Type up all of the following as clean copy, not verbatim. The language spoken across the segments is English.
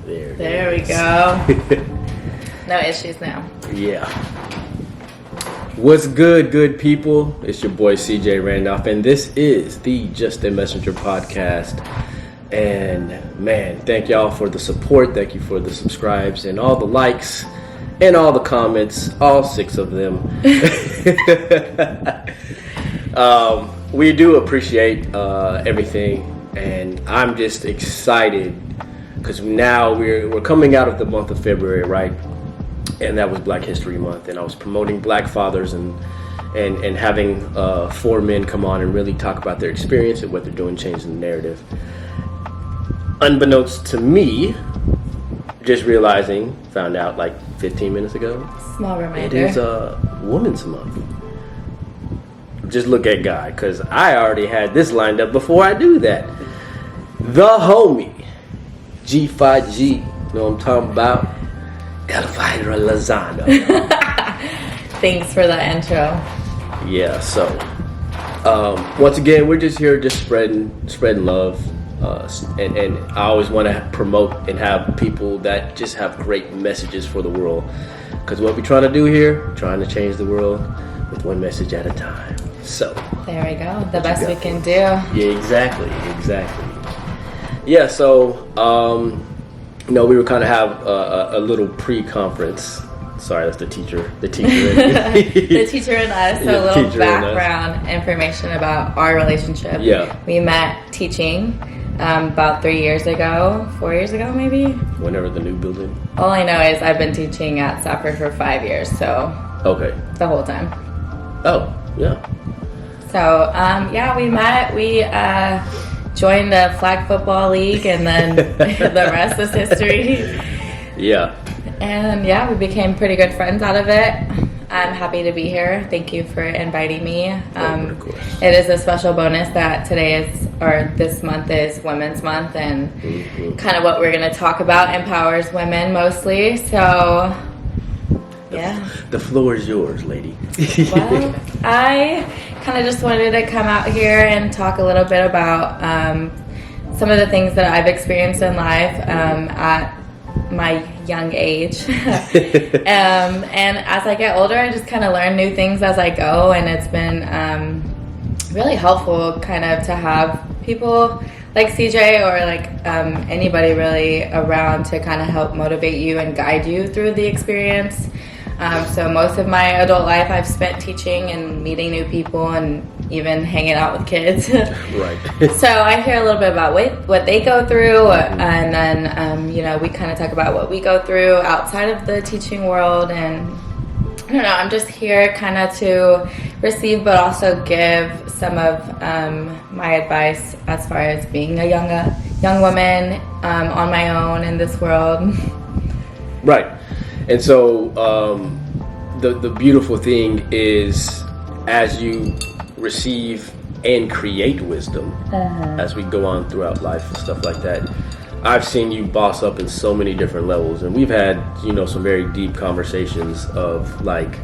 There we go. No issues now. Yeah. What's good people? It's your boy CJ Randolph, and this is the Just a Messenger podcast. And man, thank y'all for the support. Thank you for the subscribes and all the likes and all the comments, all 6 of them. We do appreciate everything, and I'm just excited because now we're coming out of the month of February, right? And that was Black History Month, and I was promoting Black fathers and having 4 men come on and really talk about their experience and what they're doing, changing the narrative. Unbeknownst to me, just found out like 15 minutes ago. Small reminder. It is Women's Month. Just look at Guy, because I already had this lined up before I do that. The homie, G5G, you know what I'm talking about? Elvira Lozano. Thanks for the intro. Yeah, so once again, we're just here just spreading love, and I always want to promote and have people that just have great messages for the world, because what we're trying to do here, we're trying to change the world with one message at a time. So there we go, the best we can do. Yeah, exactly. Yeah, so we were kind of have a little pre-conference. Sorry, that's the teacher. The teacher and us. So a little background information about our relationship. Yeah. We met teaching about 4 years ago, maybe. Whenever the new building. All I know is I've been teaching at Safford for 5 years, so. Okay. The whole time. Oh, yeah. So, we met. We joined the flag football league, and then the rest is history. Yeah. And we became pretty good friends out of it. I'm happy to be here. Thank you for inviting me. Of course. It is a special bonus that this month is Women's Month, and kind of what we're going to talk about empowers women mostly. So, yeah. The floor is yours, lady. Well, I kind of just wanted to come out here and talk a little bit about some of the things that I've experienced in life at my young age. And as I get older, I just kind of learn new things as I go, and it's been really helpful kind of to have people like CJ or like anybody really around to kind of help motivate you and guide you through the experience. So most of my adult life I've spent teaching and meeting new people and even hanging out with kids. Right. So I hear a little bit about what they go through, and then we kind of talk about what we go through outside of the teaching world. And I don't know, I'm just here kind of to receive but also give some of my advice as far as being a young woman on my own in this world. Right. And so the beautiful thing is, as you receive and create wisdom as we go on throughout life and stuff like that, I've seen you boss up in so many different levels, and we've had some very deep conversations of like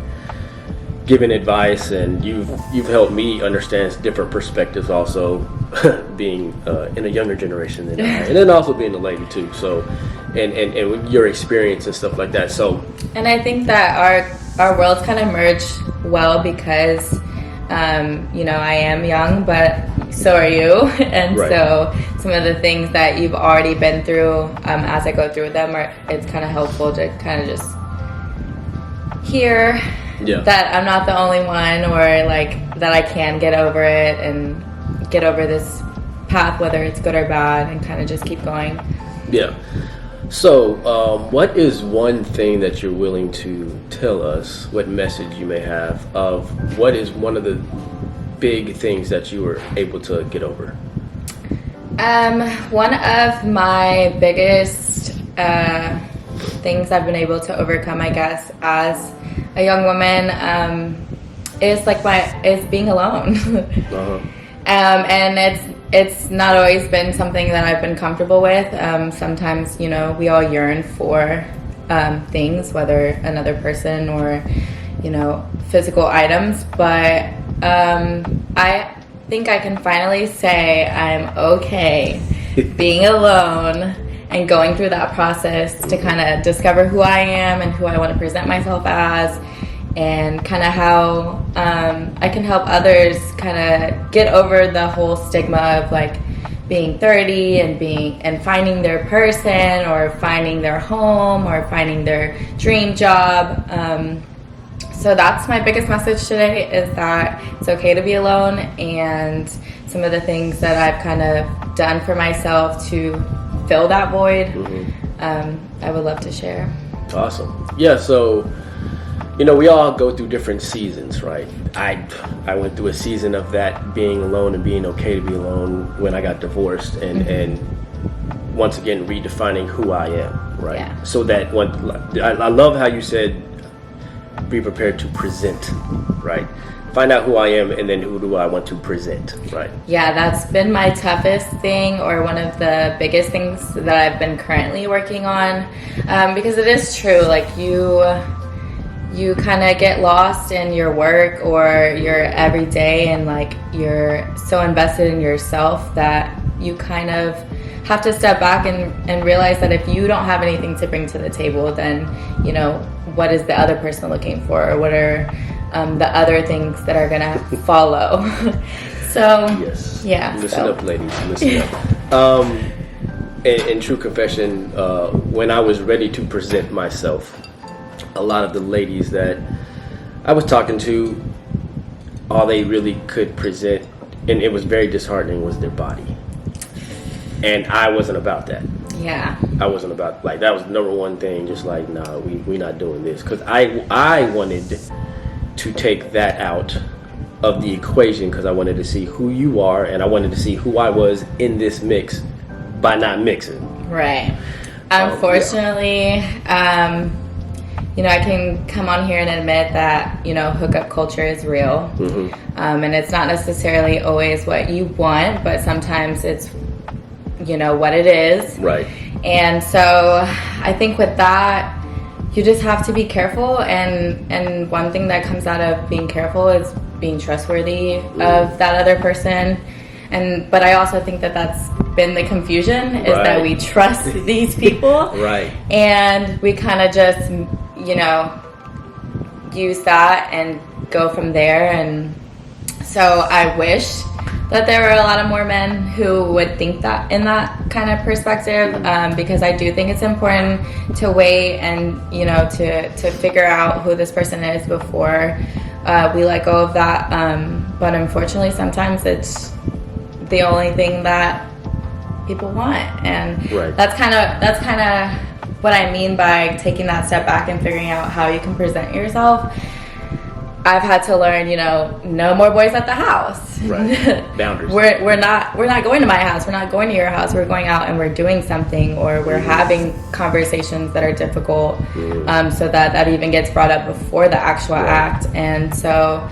giving advice, and you've helped me understand different perspectives also, being in a younger generation than I, and then also being a lady too. So and your experience and stuff like that. So, and I think that our worlds kind of merge well because I am young, but so are you, and right. So some of the things that you've already been through, as I go through them, it's kind of helpful to kind of just hear that I'm not the only one, or like that I can get over it and get over this path, whether it's good or bad, and kind of just keep going. Yeah. So, what is one thing that you're willing to tell us, what message you may have of what is one of the big things that you were able to get over? One of my biggest things I've been able to overcome, I guess, as a young woman, is being alone. And it's not always been something that I've been comfortable with. Sometimes, we all yearn for things, whether another person or, physical items. But I think I can finally say I'm okay being alone and going through that process to kind of discover who I am and who I want to present myself as, and kind of how I can help others kind of get over the whole stigma of like being 30 and finding their person or finding their home or finding their dream job. So that's my biggest message today, is that it's okay to be alone, and some of the things that I've kind of done for myself to fill that void, I would love to share. Awesome. Yeah, so, you know, we all go through different seasons, right? I went through a season of that, being alone and being okay to be alone, when I got divorced, and once again redefining who I am, right? Yeah. So that I love how you said, be prepared to present, right? Find out who I am, and then who do I want to present, right? Yeah, that's been my toughest thing, or one of the biggest things that I've been currently working on, because it is true, like you kind of get lost in your work or your everyday, and like you're so invested in yourself that you kind of have to step back and realize that if you don't have anything to bring to the table, then, you know, what is the other person looking for, or what are the other things that are gonna follow. So yes, yeah, listen up, ladies, listen up. In true confession, when I was ready to present myself, a lot of the ladies that I was talking to, all they really could present, and it was very disheartening, was their body. And I wasn't about that. Yeah. I wasn't about, like, that was the number one thing, just like, nah, we not doing this. Because I wanted to take that out of the equation, because I wanted to see who you are, and I wanted to see who I was in this mix by not mixing. Right. Unfortunately, you know, I can come on here and admit that, you know, hookup culture is real. And it's not necessarily always what you want, but sometimes it's, you know, what it is. Right. And so I think with that, you just have to be careful, and one thing that comes out of being careful is being trustworthy of that other person. But I also think that that's been the confusion, is that we trust these people. Right. And we kind of just, you know, use that and go from there. And so I wish that there were a lot of more men who would think that in that kind of perspective, because I do think it's important to wait and, you know, to figure out who this person is before we let go of that. But unfortunately, sometimes it's the only thing that people want, and that's kind of what I mean by taking that step back and figuring out how you can present yourself. I've had to learn, you know, no more boys at the house. Right. Boundaries. we're not going to my house. We're not going to your house. We're going out and we're doing something, or we're having conversations that are difficult, so that even gets brought up before the actual act. And so,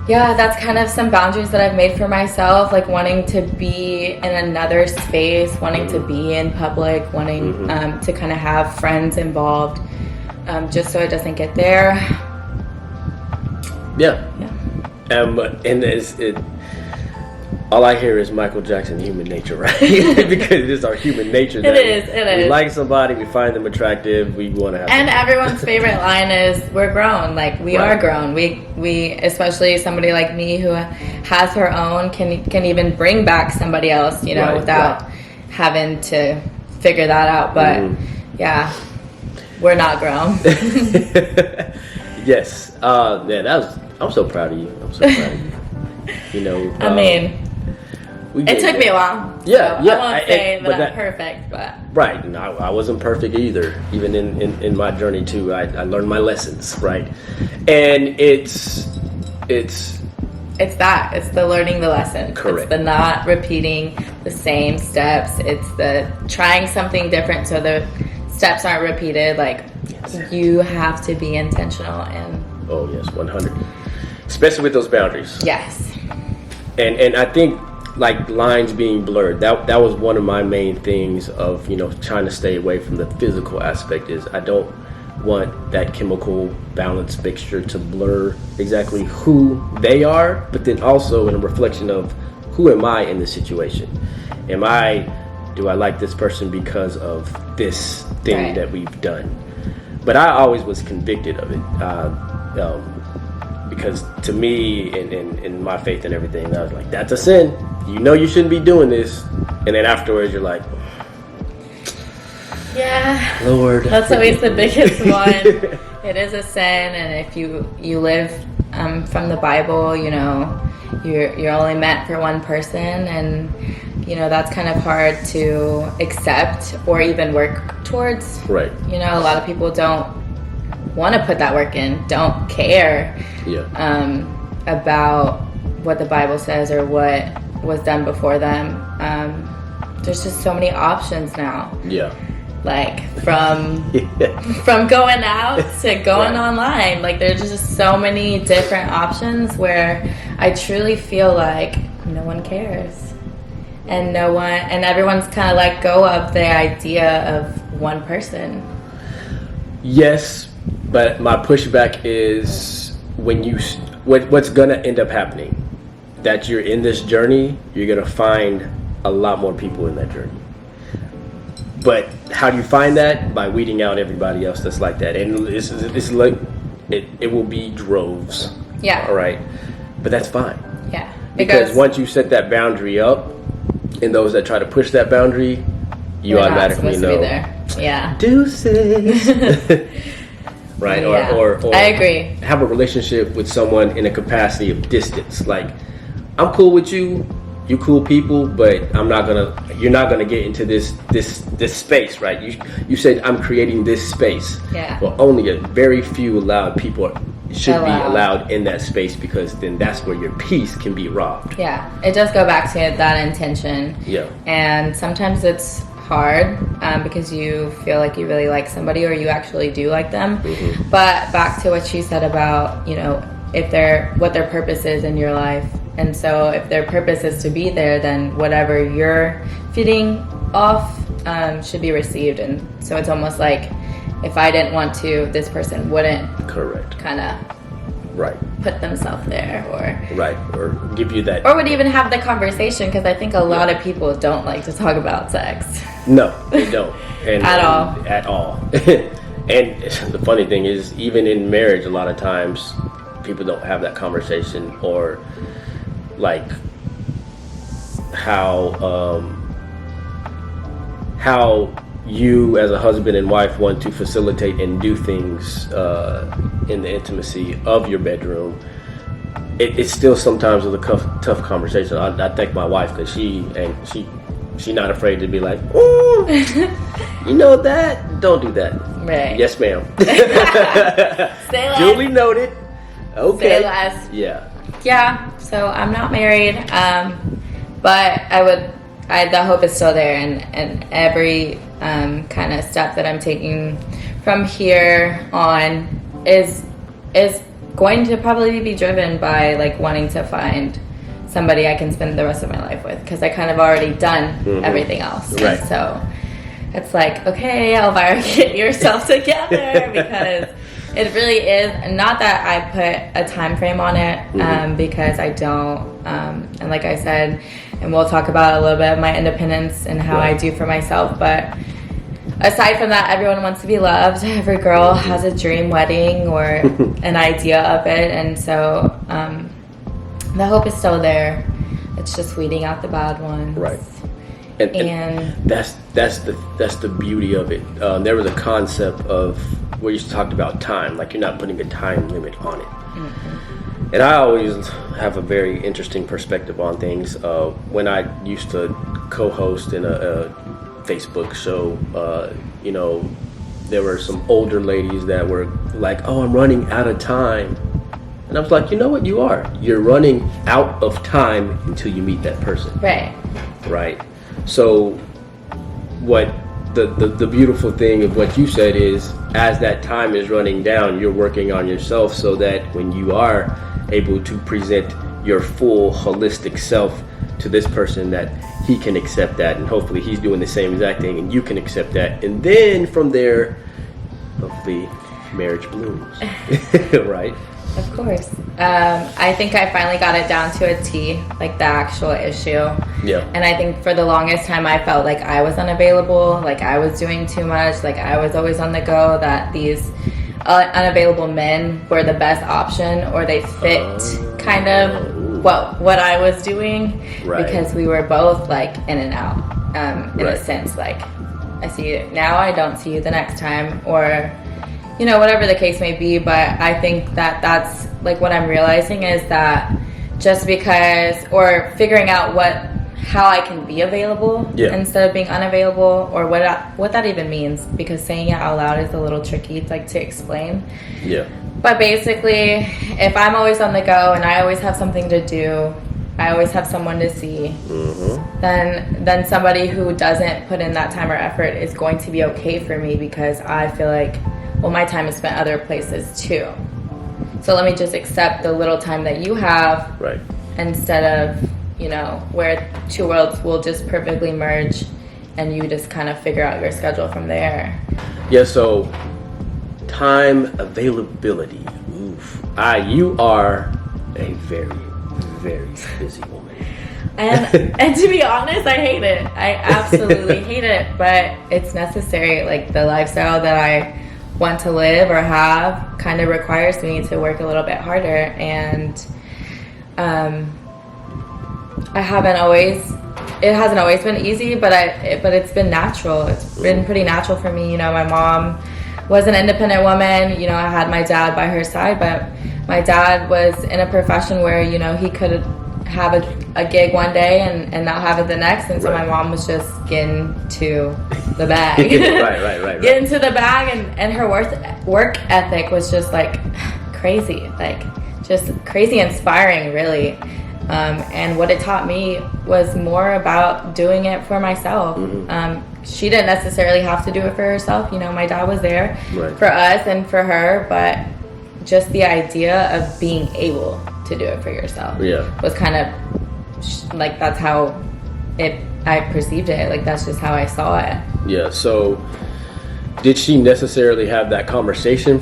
yeah, that's kind of some boundaries that I've made for myself, like wanting to be in another space, wanting to be in public, wanting to kind of have friends involved, just so it doesn't get there. Yeah. And all I hear is Michael Jackson, Human Nature, right? Because it is our human nature. It is. We like somebody, we find them attractive, we want to have. And everyone's favorite line is, "We're grown." Like, we are grown. We especially somebody like me who has her own can even bring back somebody else, you know, without having to figure that out. But yeah, we're not grown. Yes. Man, I'm so proud of you. I'm so proud of you. You know, I mean, it took me a while. Yeah, so I won't say that I'm perfect, but right. No, I wasn't perfect either. Even in my journey too, I learned my lessons, right? And it's that. It's the learning the lesson. Correct. It's the not repeating the same steps. It's the trying something different so the steps aren't repeated. Like, you have to be intentional. And oh yes, 100. Especially with those boundaries. Yes. And I think, like, lines being blurred, that was one of my main things of, you know, trying to stay away from the physical aspect. Is I don't want that chemical balance mixture to blur exactly who they are, but then also in a reflection of who am I in the situation. Do I like this person because of this thing Right. that we've done? But I always was convicted of it. Because to me, in my faith and everything, I was like, that's a sin. You know you shouldn't be doing this. And then afterwards, you're like, Yeah. Lord. That's always the biggest one. It is a sin, and if you live from the Bible, you know, you're only meant for one person, and you know that's kind of hard to accept or even work towards. Right. You know, a lot of people don't want to put that work in, don't care about what the Bible says or what was done before them. There's just so many options now. Yeah. Like from going out to going online, like there's just so many different options where I truly feel like no one cares, and everyone's kind of let go of the idea of one person. Yes, but my pushback is what's gonna end up happening, that you're in this journey, you're gonna find a lot more people in that journey. But how do you find that? By weeding out everybody else that's like that. And it's like, it will be droves. Yeah. All right. But that's fine. Yeah. Because once you set that boundary up, and those that try to push that boundary, you automatically know. To be there. Yeah. Deuces. Right? Yeah. Or I agree. Have a relationship with someone in a capacity of distance. Like, I'm cool with you. You cool people, but you're not gonna get into this space, right? You said I'm creating this space. Yeah. Well, only a very few allowed people should be allowed in that space, because then that's where your peace can be robbed. Yeah. It does go back to that intention. Yeah. And sometimes it's hard because you feel like you really like somebody, or you actually do like them. Mm-hmm. But back to what she said about, you know, what their purpose is in your life. And so if their purpose is to be there, then whatever you're feeding off should be received. And so it's almost like if I didn't want to, this person wouldn't kind of put themselves there, or give you that, or would even have the conversation, because I think a lot of people don't like to talk about sex. No, they don't. At all. And the funny thing is, even in marriage, a lot of times people don't have that conversation, or like how you as a husband and wife want to facilitate and do things in the intimacy of your bedroom. It's still sometimes a tough conversation. I thank my wife, because she's not afraid to be like, ooh, you know that? Don't do that. Right. Yes, ma'am. Say less. Duly noted. Okay. Say less. Yeah. Yeah, so I'm not married, but the hope is still there, and every kind of step that I'm taking from here on is going to probably be driven by like wanting to find somebody I can spend the rest of my life with, because I kind of already done everything else. Right. And so it's like, okay, Elvira, get yourself together, because it really is not that I put a time frame on it, because I don't, and like I said, and we'll talk about a little bit of my independence and how I do for myself, but aside from that, everyone wants to be loved. Every girl has a dream wedding or an idea of it, and so the hope is still there. It's just weeding out the bad ones. Right. And that's the beauty of it. There was a concept of where you talked about time, like you're not putting a time limit on it. Mm-hmm. And I always have a very interesting perspective on things. When I used to co-host in a Facebook show, you know, there were some older ladies that were like, oh, I'm running out of time. And I was like, you know what, you're running out of time until you meet that person. Right. So what the beautiful thing of what you said is, as that time is running down, you're working on yourself, so that when you are able to present your full holistic self to this person, that he can accept that, and hopefully he's doing the same exact thing and you can accept that, and then from there hopefully marriage blooms. Right. Of course. I think I finally got it down to a T, like the actual issue. Yeah. And I think for the longest time I felt like I was unavailable, like I was doing too much, like I was always on the go, that these unavailable men were the best option, or they fit kind of what I was doing, right. because we were both like in and out, in right. a sense, like I see you now, I don't see you the next time, or you know, whatever the case may be. But I think that that's like what I'm realizing is that just because, or figuring out how I can be available instead of being unavailable, or what that even means, because saying it out loud is a little tricky, like to explain. Yeah. But basically, if I'm always on the go and I always have something to do, I always have someone to see, then somebody who doesn't put in that time or effort is going to be okay for me, because I feel like, well, my time is spent other places too. So let me just accept the little time that you have, right, instead of, you know, where two worlds will just perfectly merge and you just kind of figure out your schedule from there. Yeah, so time availability. Oof. You are a very, very busy woman. And to be honest, I hate it. I absolutely hate it, but it's necessary. Like the lifestyle that I want to live or have kind of requires me to work a little bit harder, and it hasn't always been easy, but it's been natural. It's been pretty natural for me. You know, my mom was an independent woman. You know, I had my dad by her side, but my dad was in a profession where, you know, he could have a gig one day and not have it the next, and so my mom was just getting to the bag. right. Getting to the bag, and her work ethic was just like crazy, like just crazy inspiring, really. And what it taught me was more about doing it for myself. She didn't necessarily have to do it for herself. You know, my dad was there for us and for her, but just the idea of being able to do it for yourself was kind of like, that's how I perceived it. Like, that's just how I saw it. Yeah. So did she necessarily have that conversation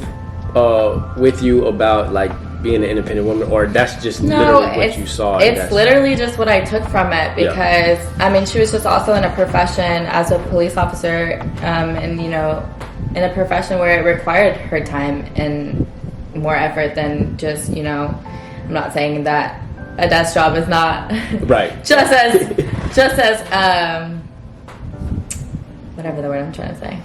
with you about like being an independent woman, or that's just literally what you saw? It's literally just what I took from it, because I mean, she was just also in a profession as a police officer, and you know, in a profession where it required her time and more effort than just, you know, I'm not saying that a desk job is not just as whatever the word I'm trying to say.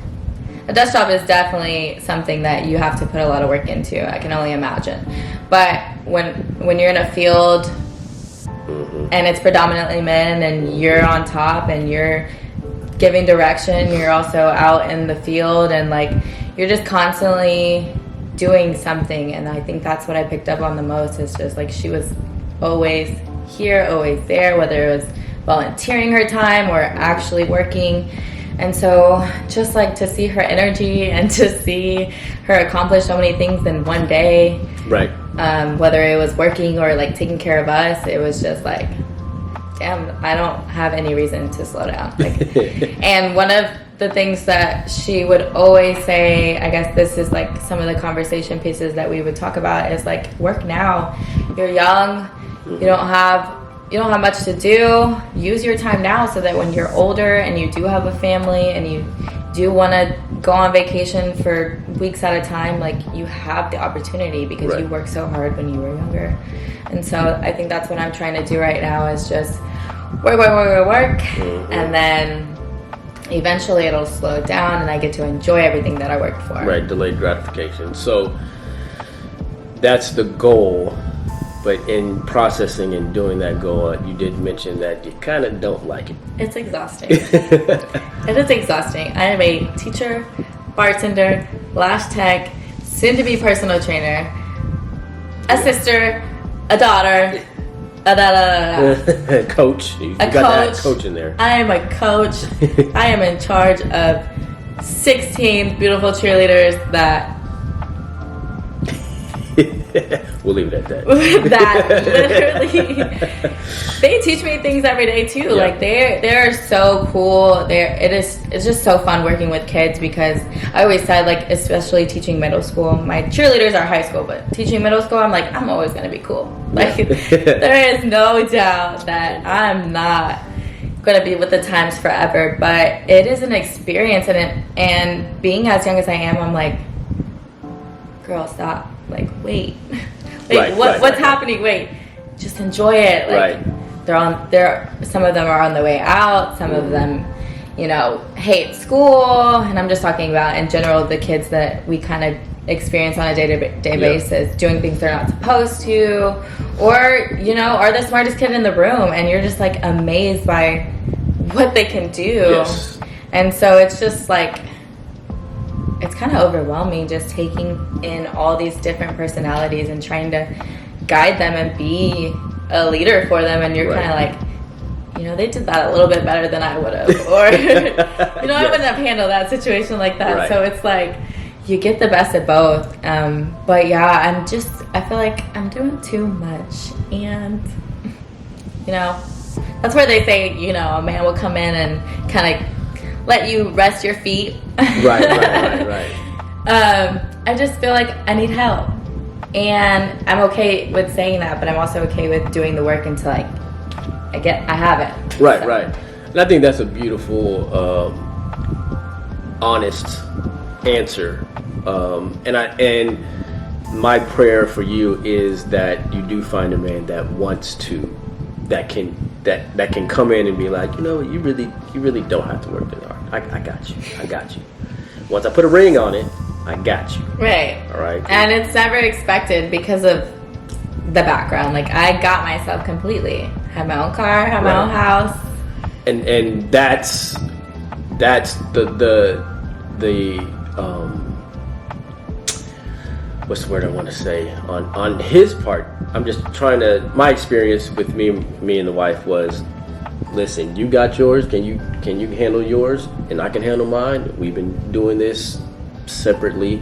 A desk job is definitely something that you have to put a lot of work into. I can only imagine. But when you're in a field and it's predominantly men and you're on top and you're giving direction, you're also out in the field, and like you're just constantly doing something. And I think that's what I picked up on the most, is just like she was always here, always there, whether it was volunteering her time or actually working. And so just like to see her energy and to see her accomplish so many things in one day, whether it was working or like taking care of us, it was just like, damn, I don't have any reason to slow down. Like, and one of the things that she would always say, I guess this is like some of the conversation pieces that we would talk about, is like, work now. You're young, you don't have much to do. Use your time now so that when you're older and you do have a family and you do want to go on vacation for weeks at a time, like you have the opportunity, because you worked so hard when you were younger. And so I think that's what I'm trying to do right now, is just work, and then eventually it'll slow down and I get to enjoy everything that I worked for. Right, delayed gratification. So that's the goal. But in processing and doing that goal, you did mention that you kind of don't like it. It's exhausting. It is exhausting. I am a teacher, bartender, lash tech, soon-to-be personal trainer, a sister, a daughter, coach. You got that coach in there. I am a coach. I am in charge of 16 beautiful cheerleaders that We'll leave it at that. That literally, they teach me things every day too. Yeah. Like they're so cool. It's just so fun working with kids, because I always said, like, especially teaching middle school. My cheerleaders are high school, but teaching middle school, I'm like, I'm always gonna be cool. Like there is no doubt that I'm not gonna be with the times forever. But it is an experience, and being as young as I am, I'm like, girl, stop. Like, wait. What's happening? Wait, just enjoy it. Like, some of them are on the way out. Some of them, hate school. And I'm just talking about in general the kids that we kind of experience on a day-to-day basis, doing things they're not supposed to, or are the smartest kid in the room, and you're just like amazed by what they can do. Yes. And so it's just like, it's kind of overwhelming just taking in all these different personalities and trying to guide them and be a leader for them. And you're kind of like, they did that a little bit better than I would have. Or, I wouldn't have handled that situation like that. Right. So it's like, you get the best of both. But yeah, I feel like I'm doing too much. And, that's where they say, a man will come in and kind of let you rest your feet. Right. I just feel like I need help, and I'm okay with saying that, but I'm also okay with doing the work until I have it. Right. And I think that's a beautiful, honest answer. And my prayer for you is that you do find a man that wants to, that can come in and be like, you really don't have to work this hard. I got you. Once I put a ring on it, I got you. Right. All right. And it's never expected because of the background. Like, I got myself completely. Have my own car, have my own house. And that's the what's the word I want to say on his part. I'm just trying to. My experience with me and the wife was, listen, you got yours. Can you handle yours, and I can handle mine. We've been doing this separately,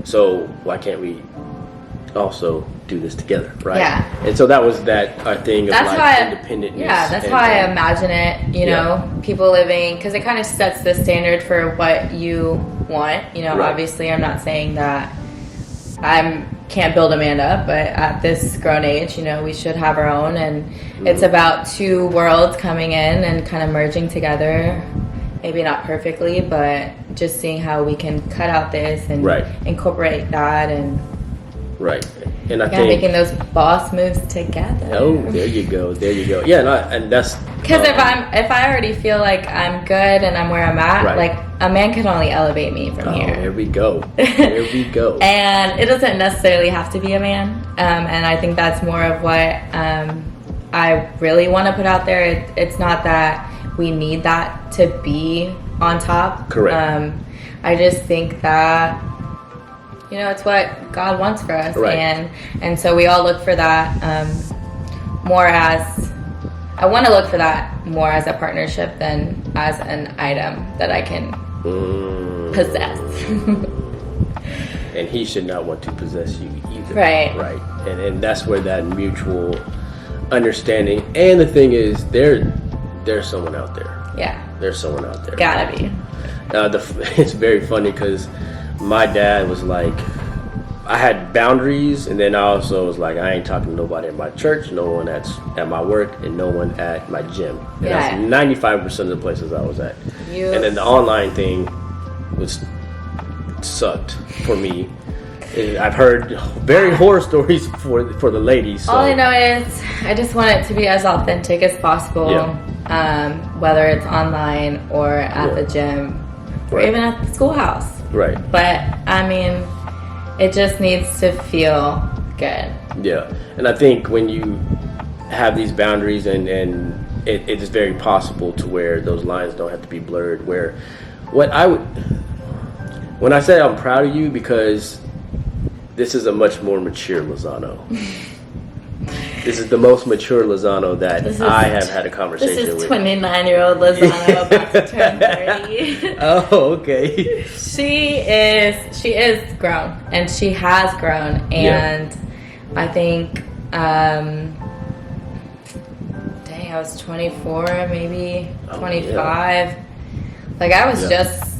so why can't we also do this together, right? Yeah. And so that was that thing of independentness. Yeah, that's how I imagine it. People living, because it kind of sets the standard for what you want. Obviously, I'm not saying that I can't build Amanda up, but at this grown age, we should have our own, and it's about two worlds coming in and kind of merging together. Maybe not perfectly, but just seeing how we can cut out this and incorporate that, and and I think making those boss moves together. Oh, there you go. Yeah, and that's because if I already feel like I'm good and I'm where I'm at, like, a man can only elevate me from here. There we go. And it doesn't necessarily have to be a man. And I think that's more of what I really want to put out there. It's not that we need that to be on top. Correct. I just think that it's what God wants for us, and so we all look for that more as. I want to look for that more as a partnership than as an item that I can possess. And he should not want to possess you either. Right. And that's where that mutual understanding. And the thing is, there's someone out there. Yeah. There's someone out there. Gotta be. It's very funny because my dad was like, I had boundaries, and then I also was like, I ain't talking to nobody at my church, no one at my work, and no one at my gym. And that's 95% of the places I was at. And then the online thing sucked for me. I've heard very horror stories for the ladies. So. All I know is I just want it to be as authentic as possible, whether it's online or at the gym or even at the schoolhouse. Right. But I mean, it just needs to feel good. Yeah. And I think when you have these boundaries and it is very possible to where those lines don't have to be blurred, where when I say I'm proud of you, because this is a much more mature Lozano. This is the most mature Lozano that I have had a conversation with. This is 29-year-old Lozano about to turn 30. Oh, okay. She is grown, and she has grown, and I think, dang, I was 24, maybe 25. Yeah. Like, I was just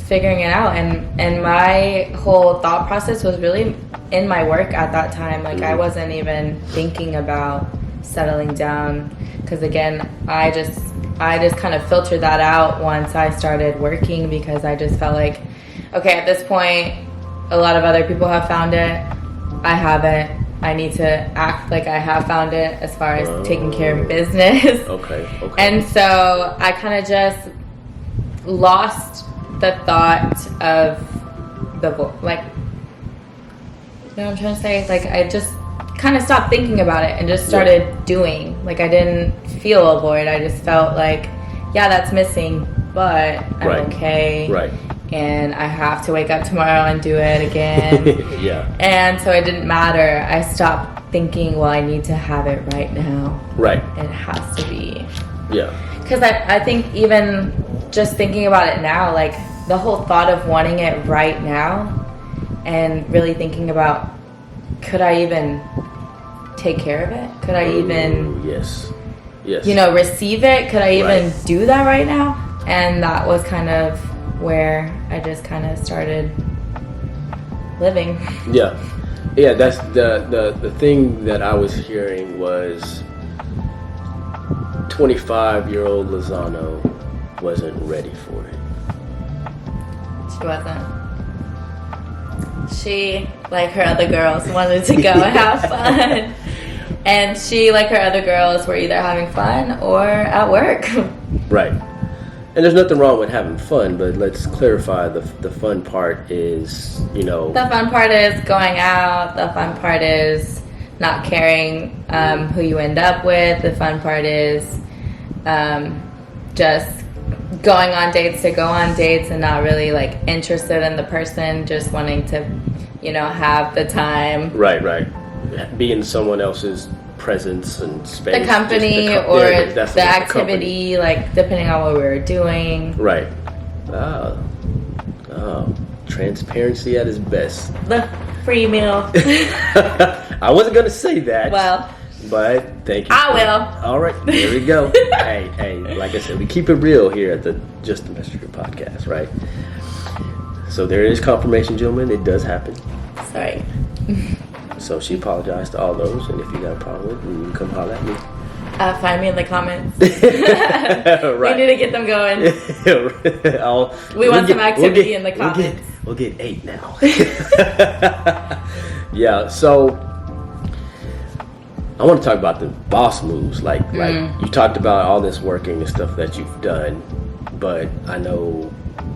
figuring it out. And my whole thought process was really in my work at that time. Like, I wasn't even thinking about settling down. Because, again, I just kind of filtered that out once I started working, because I just felt like, okay, at this point, a lot of other people have found it. I haven't. I need to act like I have found it as far as taking care of business. Okay. And so I kind of just lost the thought of the, like, you know what I'm trying to say? Like, I just kind of stopped thinking about it and just started doing. Like, I didn't feel a void. I just felt like, yeah, that's missing, but I'm okay. Right. And I have to wake up tomorrow and do it again. Yeah. And so it didn't matter. I stopped thinking, well, I need to have it right now. Right. It has to be. Yeah. Because I think even just thinking about it now, like, the whole thought of wanting it right now and really thinking about, could I even take care of it? Could I even, yes, you know, receive it? Could I even do that right now? And that was kind of where I just kind of started living. Yeah. That's the thing that I was hearing was 25-year-old Lozano wasn't ready for it. She wasn't. She, like her other girls, wanted to go and have fun. And she, like her other girls, were either having fun or at work. Right. And there's nothing wrong with having fun, but let's clarify the fun part is, you know... The fun part is going out. The fun part is not caring who you end up with. The fun part is just going on dates to go on dates and not really, like, interested in the person, just wanting to, you know, have the time. Right. Be in someone else's presence and space. The company or the activity, like, depending on what we were doing. Right. Oh, transparency at its best. The free meal. I wasn't going to say that. Well, but thank you. I will. All right, there we go. hey, like I said, we keep it real here at the Just Domestic Podcast, right? So there is confirmation, gentlemen. It does happen. Sorry. So she apologized to all those, and if you got a problem with it, you can come holler at me. Find me in the comments. Right. We need to get them going. We want some activity in the comments. We'll get 8 now. Yeah, so I want to talk about the boss moves. Like you talked about all this working and stuff that you've done, but I know,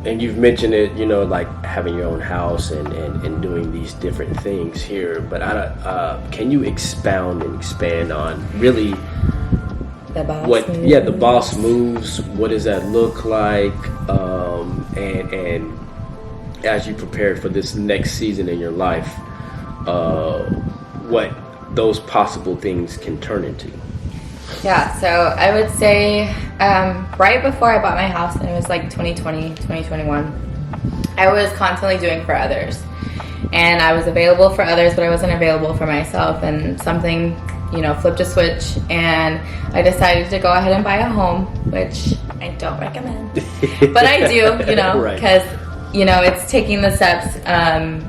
and you've mentioned it, you know, like having your own house and doing these different things here. But can you expound and expand on really the boss moves? Yeah, the boss moves. What does that look like? And as you prepare for this next season in your life, what those possible things can turn into. Yeah, so I would say right before I bought my house, and it was like 2020, 2021, I was constantly doing for others. And I was available for others, but I wasn't available for myself. And something, you know, flipped a switch, and I decided to go ahead and buy a home, which I don't recommend. But I do, you know, because, you know, it's taking the steps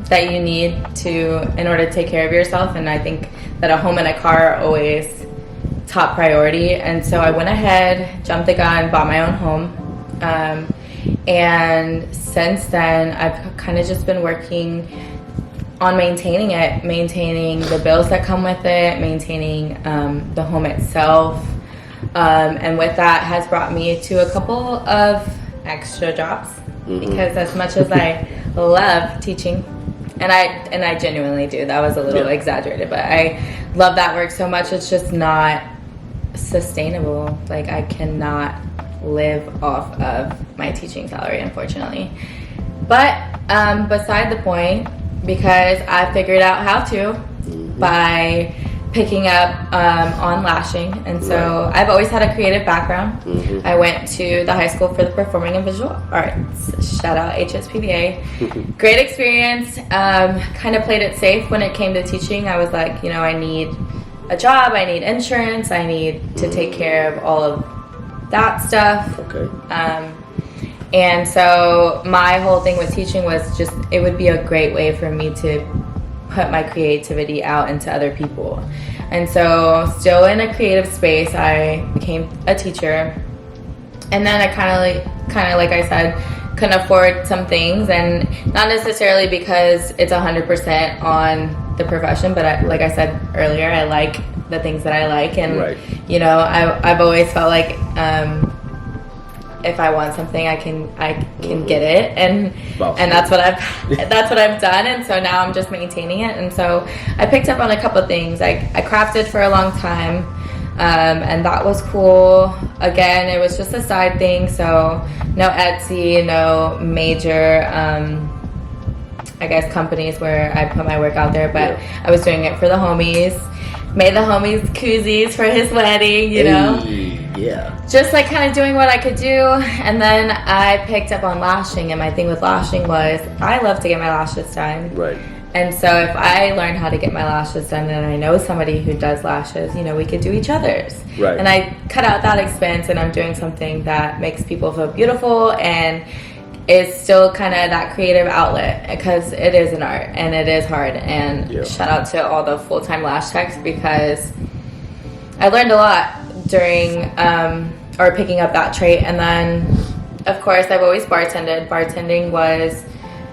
that you need in order to take care of yourself. And I think that a home and a car are always top priority. And so I went ahead, jumped the gun, bought my own home. And since then, I've kind of just been working on maintaining it, maintaining the bills that come with it, maintaining the home itself. And with that has brought me to a couple of extra jobs. Because as much as I love teaching, and I genuinely do, that was a little exaggerated, but I love that work so much, it's just not sustainable. Like, I cannot live off of my teaching salary, unfortunately. But beside the point, because I figured out how to by picking up on lashing, and so I've always had a creative background. I went to the High School for the Performing and Visual Arts. Shout out HSPVA. Great experience. Kind of played it safe when it came to teaching. I was like, I need a job, I need insurance, I need to take care of all of that stuff. Okay. And so my whole thing with teaching was just, it would be a great way for me to put my creativity out into other people. And so still in a creative space, I became a teacher. And then I kind of like I said, couldn't afford some things, and not necessarily because it's 100% on the profession, but like I said earlier, I like the things that I like, and I've always felt like if I want something, I can get it, and that's what I've done, and so now I'm just maintaining it. And so I picked up on a couple things. I crafted for a long time, and that was cool. Again, it was just a side thing, so no Etsy, no major I guess companies where I put my work out there, but I was doing it for the homies. Made the homies koozies for his wedding, just like kind of doing what I could do. And then I picked up on lashing, and my thing with lashing was I love to get my lashes done. Right. And so if I learn how to get my lashes done, and I know somebody who does lashes, we could do each other's. Right. And I cut out that expense, and I'm doing something that makes people feel beautiful and is still kind of that creative outlet, because it is an art and it is hard. And shout out to all the full-time lash techs, because I learned a lot during or picking up that trait. And then of course I've always bartended. Bartending was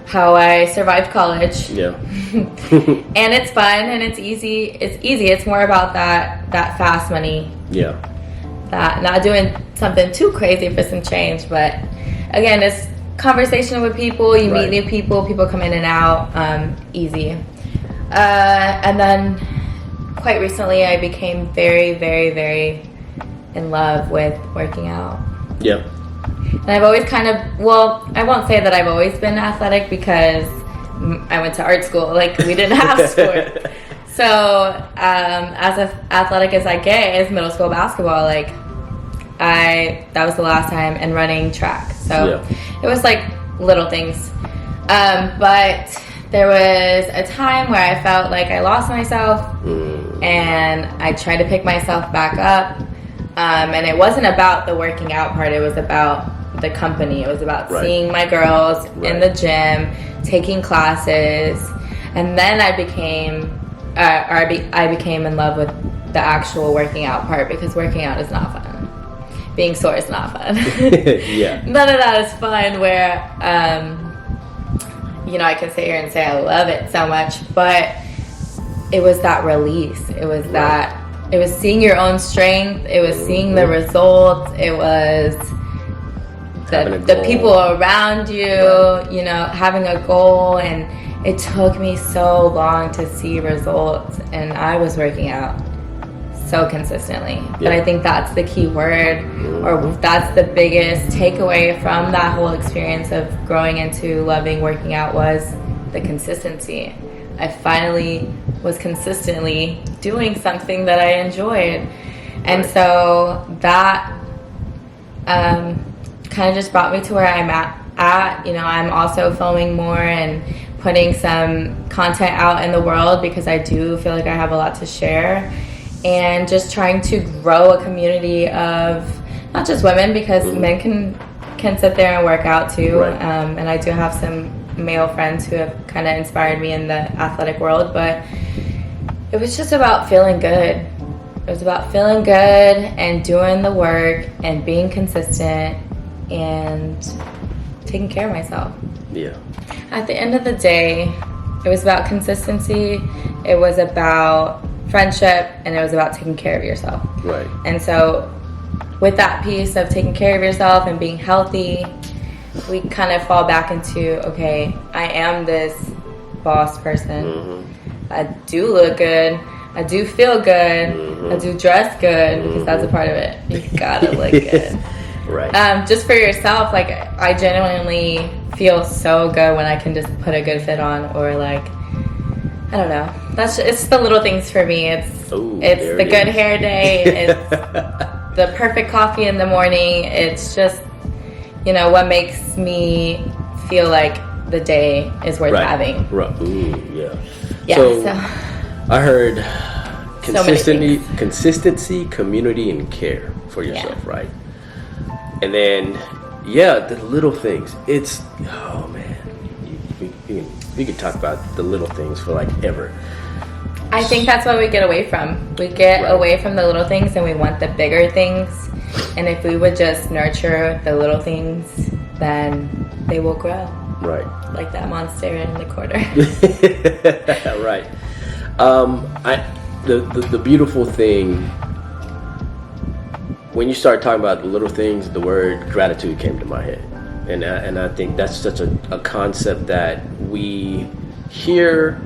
how I survived college. And it's fun and it's easy. It's more about that fast money. That not doing something too crazy for some change, but again, it's conversation with people. You meet new people come in and out, easy. And then quite recently I became very, very, very in love with working out. And I've always I won't say that I've always been athletic, because I went to art school. Like, we didn't have sport. So as athletic as I get is middle school basketball. Like, that was the last time, and running track. So it was like little things. But there was a time where I felt like I lost myself, and I tried to pick myself back up. And it wasn't about the working out part. It was about the company. It was about seeing my girls in the gym, taking classes. And then I became in love with the actual working out part, because working out is not fun. Being sore is not fun. None of that is fun, where I can sit here and say I love it so much, but it was that release. It was it was seeing your own strength. It was seeing the results. It was the people around you, having a goal. And it took me so long to see results, and I was working out so consistently. But I think that's the key word, or that's the biggest takeaway from that whole experience of growing into loving working out, was the consistency. I finally was consistently doing something that I enjoyed. And so that kind of just brought me to where I'm at. I'm also filming more and putting some content out in the world, because I do feel like I have a lot to share. And just trying to grow a community of not just women, because men can sit there and work out too. And I do have some male friends who have kind of inspired me in the athletic world, but it was just about feeling good. It was about feeling good and doing the work and being consistent and taking care of myself. At the end of the day, it was about consistency. It was about friendship, and it was about taking care of yourself. And so with that piece of taking care of yourself and being healthy, we kind of fall back into, okay, I am this boss person. I do look good. I do feel good. I do dress good, because that's a part of it. You gotta look good. Just for yourself, like, I genuinely feel so good when I can just put a good fit on, or like I don't know. It's the little things for me. It's the good hair day. It's the perfect coffee in the morning. It's just, what makes me feel like the day is worth having. Right. Ooh, yeah. Yeah. So I heard so consistency, community, and care for yourself, right? And then, the little things. It's, oh man, we could talk about the little things for like ever. I think that's what we get away from. We get away from the little things and we want the bigger things. And if we would just nurture the little things, then they will grow. Right. Like that monster in the corner. Right. The beautiful thing, when you start talking about the little things, the word gratitude came to my head. And I think that's such a concept that we hear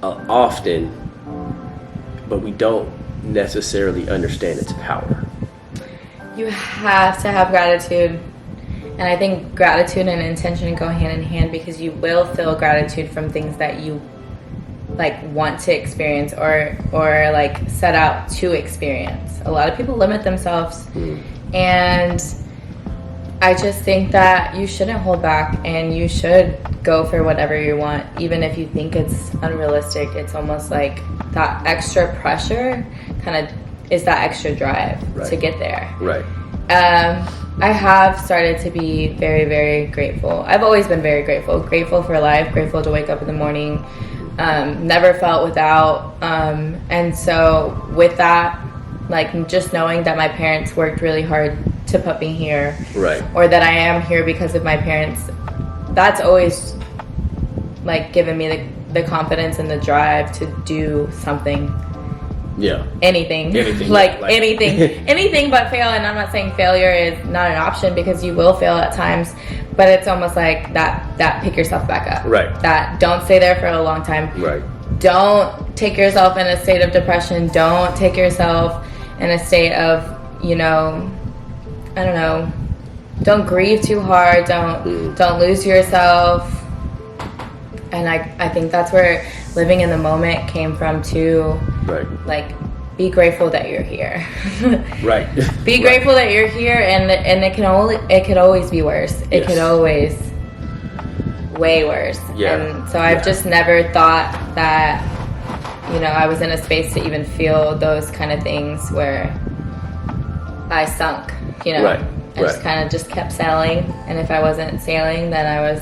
often, but we don't necessarily understand its power. You have to have gratitude. And I think gratitude and intention go hand in hand, because you will feel gratitude from things that you want to experience or set out to experience. A lot of people limit themselves, and I just think that you shouldn't hold back and you should go for whatever you want, even if you think it's unrealistic. It's almost like that extra pressure kind of is that extra drive to get there. Right. I have started to be very, very grateful. I've always been very grateful. Grateful for life, grateful to wake up in the morning. Never felt without. And so with that, just knowing that my parents worked really hard to put me here. Right. Or that I am here because of my parents, that's always given me the confidence and the drive to do something. Yeah. Anything anything but fail. And I'm not saying failure is not an option, because you will fail at times, but it's almost like that pick yourself back up. Right. That don't stay there for a long time. Right. Don't take yourself in a state of depression. Don't take yourself in a state of, I don't know, don't grieve too hard. Don't lose yourself. And I think that's where living in the moment came from too. Right. Be grateful that you're here. Right. Be grateful that you're here, and it could always be worse. It could always way worse. Yeah. And so I've just never thought that, I was in a space to even feel those kind of things where I sunk, Right. I just kind of just kept sailing, and if I wasn't sailing, then I was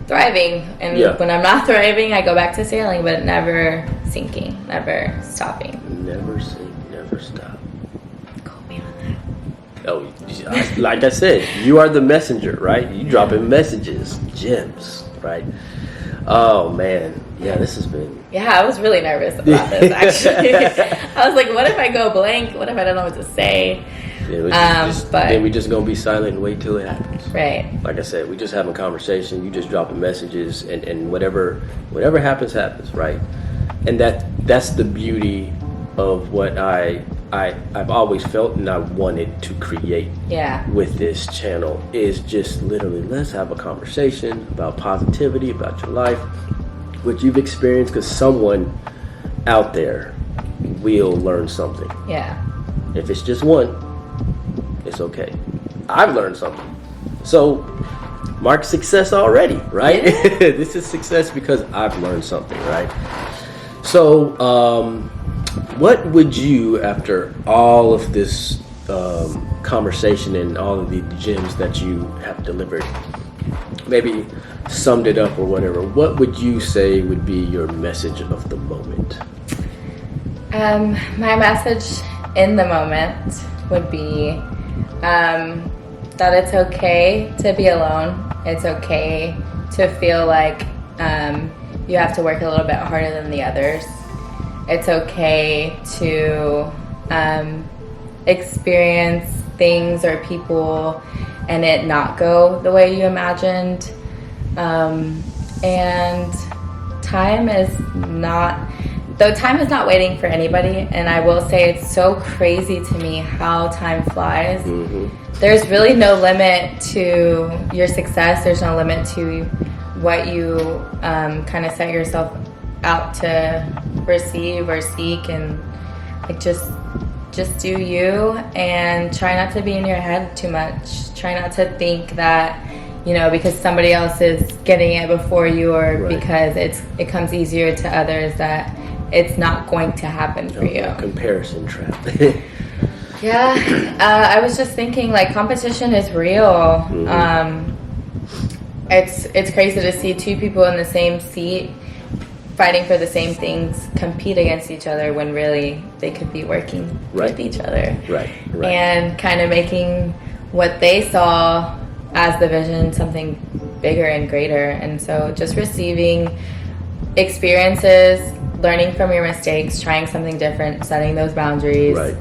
thriving. And when I'm not thriving, I go back to sailing, but never sinking, never stopping. Never sink, never stop. Quote me on that. Oh, like I said, you are the messenger, right? You dropping messages, gems, right? Oh man, this has been. Yeah, I was really nervous about this, actually. I was like, what if I go blank? What if I don't know what to say? Then we just gonna be silent and wait till it happens. Right. Like I said, we just having a conversation. You just dropping messages, and whatever happens, right? And that's the beauty of what I've always felt, and I wanted to create. Yeah. With this channel is just literally, let's have a conversation about positivity, about your life, what you've experienced, because someone out there will learn something. Yeah. If it's just one, it's okay. I've learned something. So, mark success already, right? Yeah. This is success because I've learned something, right? So, what would you, after all of this conversation and all of the gems that you have delivered, maybe summed it up or whatever, what would you say would be your message of the moment? My message in the moment would be that it's okay to be alone. It's okay to feel like you have to work a little bit harder than the others. It's okay to experience things or people and it not go the way you imagined. And time is not waiting for anybody. And I will say it's so crazy to me how time flies. Mm-hmm. There's really no limit to your success. There's no limit to what you kind of set yourself out to receive or seek, and like just do you, and try not to be in your head too much. Try not to think that, because somebody else is getting it before you, or because it comes easier to others, that it's not going to happen for you. Comparison trap. Yeah, I was just thinking, like, competition is real. Mm-hmm. It's crazy to see two people in the same seat fighting for the same things compete against each other, when really they could be working with each other. Right. And kind of making what they saw as the vision something bigger and greater. And so just receiving experiences, learning from your mistakes, trying something different, setting those boundaries. Right.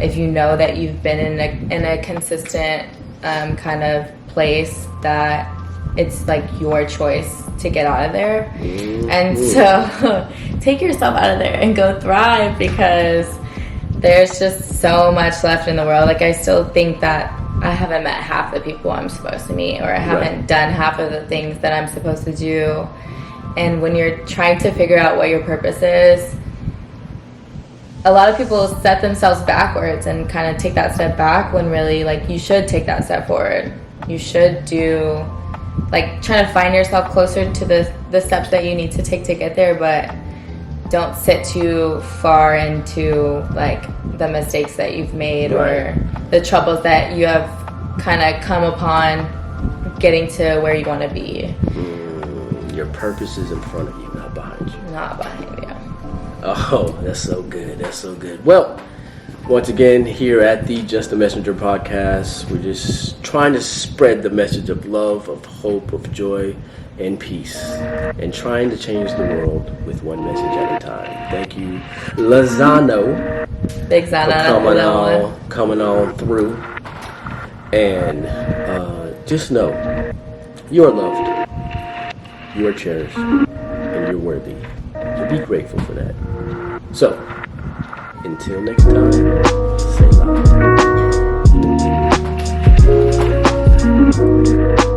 If you know that you've been in a consistent kind of place, that it's like your choice to get out of there. Mm-hmm. And so take yourself out of there and go thrive, because there's just so much left in the world. Like, I still think that I haven't met half the people I'm supposed to meet, or I haven't done half of the things that I'm supposed to do. And when you're trying to figure out what your purpose is, a lot of people set themselves backwards and kind of take that step back, when really, like, you should take that step forward. You should do, like, trying to find yourself closer to the steps that you need to take to get there, but don't sit too far into, like, the mistakes that you've made or the troubles that you have kind of come upon getting to where you want to be. Your purpose is in front of you, not behind you. Not behind you. Oh, that's so good. That's so good. Well, once again, here at the Just a Messenger podcast, we're just trying to spread the message of love, of hope, of joy, and peace, and trying to change the world with one message at a time. Thank you, Lozano, Big Zano, for coming on through. And just know, you are loved, you are cherished, and you're worthy. So be grateful for that. So, until next time, Selah.